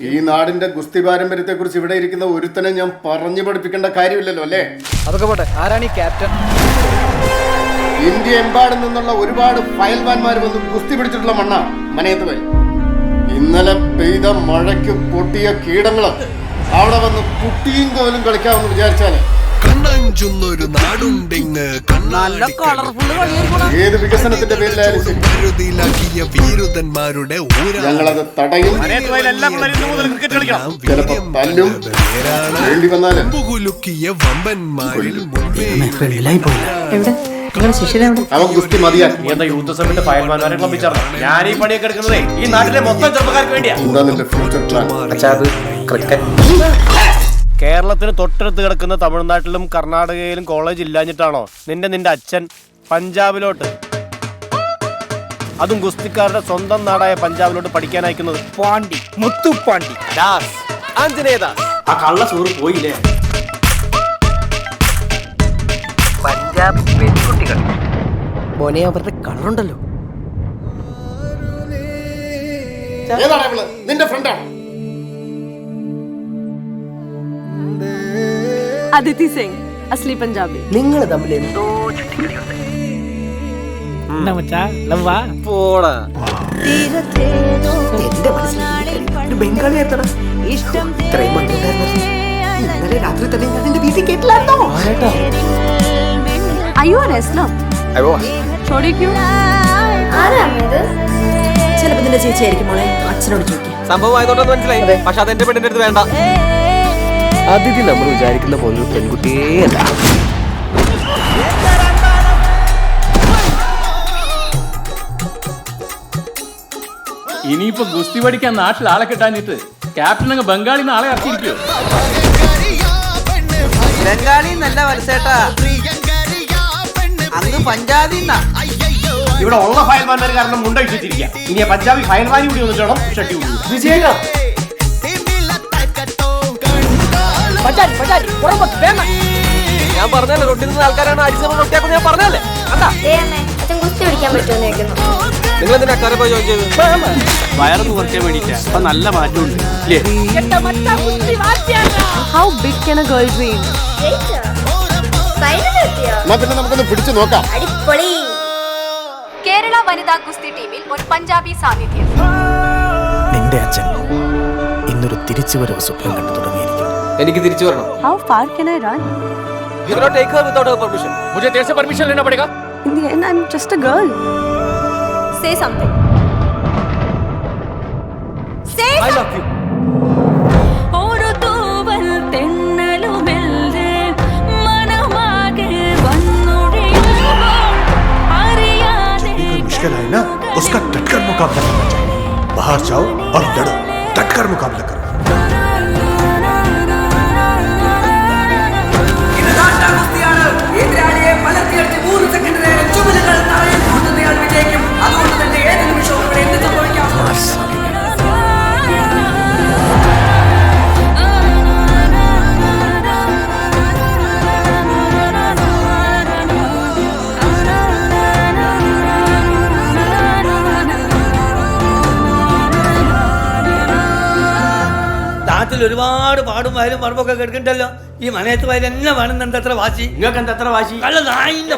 ഈ നാടിന്റെ ഗുസ്തി പാരമ്പര്യത്തെ കുറിച്ച് ഇവിടെ ഇരിക്കുന്ന ഒരുത്തനെ ഞാൻ പറഞ്ഞു പഠിപ്പിക്കേണ്ട കാര്യമില്ലല്ലോ അല്ലേ? അതൊക്കെ പോട്ടെ, ആരാണ് ഈ ക്യാപ്റ്റൻ? ഇന്ത്യ എമ്പാടും നിന്നുള്ള ഒരുപാട് ഫയൽവാന്മാർ വന്ന് ഗുസ്തി പിടിച്ചിട്ടുള്ള മണ്ണ മനയത്ത് വരെ. ഇന്നലെ പെയ്ത മഴയ്ക്ക് പൊട്ടിയ കീടങ്ങള് അവിടെ വന്ന് കുട്ടിയും കോലും കളിക്കാമെന്ന് വിചാരിച്ചാല് കണ്ണഞ്ചുന്നൊരു നാടുണ്ടെങ്ങ് ഏത് വികസനത്തിന്റെ പേരിലായാലും ശരി, വീരുതന്മാരുടെ ഞങ്ങളത് തടയും. ചിലപ്പോ തല്ലും. വേണ്ടി വന്നാല് വമ്പന്മാരിൽ അവൻ ഗുസ്തി മതിയാക്കി. ഞാൻ ഈ പണിയൊക്കെ എടുക്കുന്നതേ ഈ നാട്ടിലെ മൊത്തം ചെറുപ്പക്കാർക്ക് വേണ്ടിയാ. എന്താ നിന്റെ ഫ്യൂച്ചർ പ്ലാൻ? കേരളത്തിന് തൊട്ടടുത്ത് കിടക്കുന്ന തമിഴ്നാട്ടിലും കർണാടകയിലും കോളേജ് ഇല്ലാഞ്ഞിട്ടാണോ നിന്റെ അച്ഛൻ പഞ്ചാബിലോട്ട്, അതും ഗുസ്തിക്കാരുടെ സ്വന്തം നാടായ പഞ്ചാബിലോട്ട് പഠിക്കാൻ അയക്കുന്നത്? പാണ്ടി, മുത്തുപ്പാണ്ടി, ദാസ്, ആഞ്ജനേയദാസ്. ആ കള്ള ചോറ് പോയില്ലേ? പഞ്ചാബ് പെൺകുട്ടികൾ മോനെ, അവരുടെ കളറുണ്ടല്ലോ. ഏതാണ് അവള്? നിന്റെ ഫ്രണ്ടാണ്? അദിതി സിംഗ്, അസ്ലി പഞ്ചാബി. നിങ്ങൾ തമ്മിൽ എന്തോ പോടാ. എന്റെ മനസ്സിൽ ബംഗാളി എത്തണം. ഇത്രയും ഇന്നലെ രാത്രി തന്നെ ഞാൻ എന്റെ വീട്ടിൽ കേട്ടില്ലായിരുന്നോ? അയ്യോ രസ്ലോ ചോടി ക്യൂ? ചിലപ്പോ നിന്റെ ചേച്ചിയായിരിക്കും മോളെ. അച്ഛനോട് ചോദിക്കും. സംഭവം ആയതുകൊണ്ടെന്ന് മനസ്സിലായി, പക്ഷെ അതെന്റെ പെണ്ണിന്റെ അടുത്ത് വേണ്ട. അതിഥി നമ്മൾ വിചാരിക്കുന്ന പോലൊരു പെൺകുട്ടിയേ അല്ല. ഇനിയിപ്പോ ഗുസ്തി പഠിക്കാൻ നാട്ടിൽ ആളെ കിട്ടാഞ്ഞിട്ട് ക്യാപ്റ്റൻ അങ്ങ് ബംഗാളിൽ നിന്ന് ആളെ ഇറക്കിയിരിക്കോ? ബംഗാളി നല്ല വലസേട്ടാ, അന്ന് പഞ്ചാബി. ഇവിടെ ഉള്ള ഫയൽവാന്മാർ കാരണം മുണ്ടഴിച്ചിരിക്കുക. ഇനി പഞ്ചാബി ഫയൽവാനി കൂടി വന്നിട്ടോ ഷട്ടി കൂടി. ഞാൻ പറഞ്ഞല്ലേ, റൊട്ടി നിന്ന ആൾക്കാരാണ് അടിച്ചു റൊട്ടിയാക്കും. ഞാൻ പറഞ്ഞല്ലേ, നിങ്ങൾ എന്തിനാ അക്കാരെ പോയി ജോയിൻ ചെയ്ത്? വയറൊന്ന് കുറയ്ക്കാൻ വേണ്ടിട്ടാ. അപ്പൊ നല്ല മാറ്റമുണ്ട്. How big can a girl dream? എന്നാ പിന്നെ നമുക്കൊന്ന് പിടിച്ചു നോക്കാം. കേരള വനിതാ ഗുസ്തി ടീമിൽ ഒരു പഞ്ചാബി സാന്നിധ്യം. നിന്റെ അച്ഛൻ ഇന്നൊരു തിരിച്ചുവരവ് സ്വപ്നം കണ്ടു തുടങ്ങിയിരിക്കുന്നു. എനിക്ക് തിരിച്ചു വരണം. How far can I run? You cannot take her without her permission. मुझे तेरे से परमिशन लेना पड़ेगा. In the end, I'm just a girl. Say something. Say I love you. मुश्किल है ना, उसका डटकर मुकाबला करना चाहिए. बाहर जाओ और लड़ो, डटकर मुकाबला करो. ഒരുപാട് പാടും വയലും പറമ്പൊക്കെ കേൾക്കണ്ടല്ലോ. ഈ മനയത്ത് വയൽ എന്നെ വേണമെന്ന് എന്തത്ര വാശി? നിങ്ങൾക്ക് എന്താ വാശി? കള്ള നായിന്റെ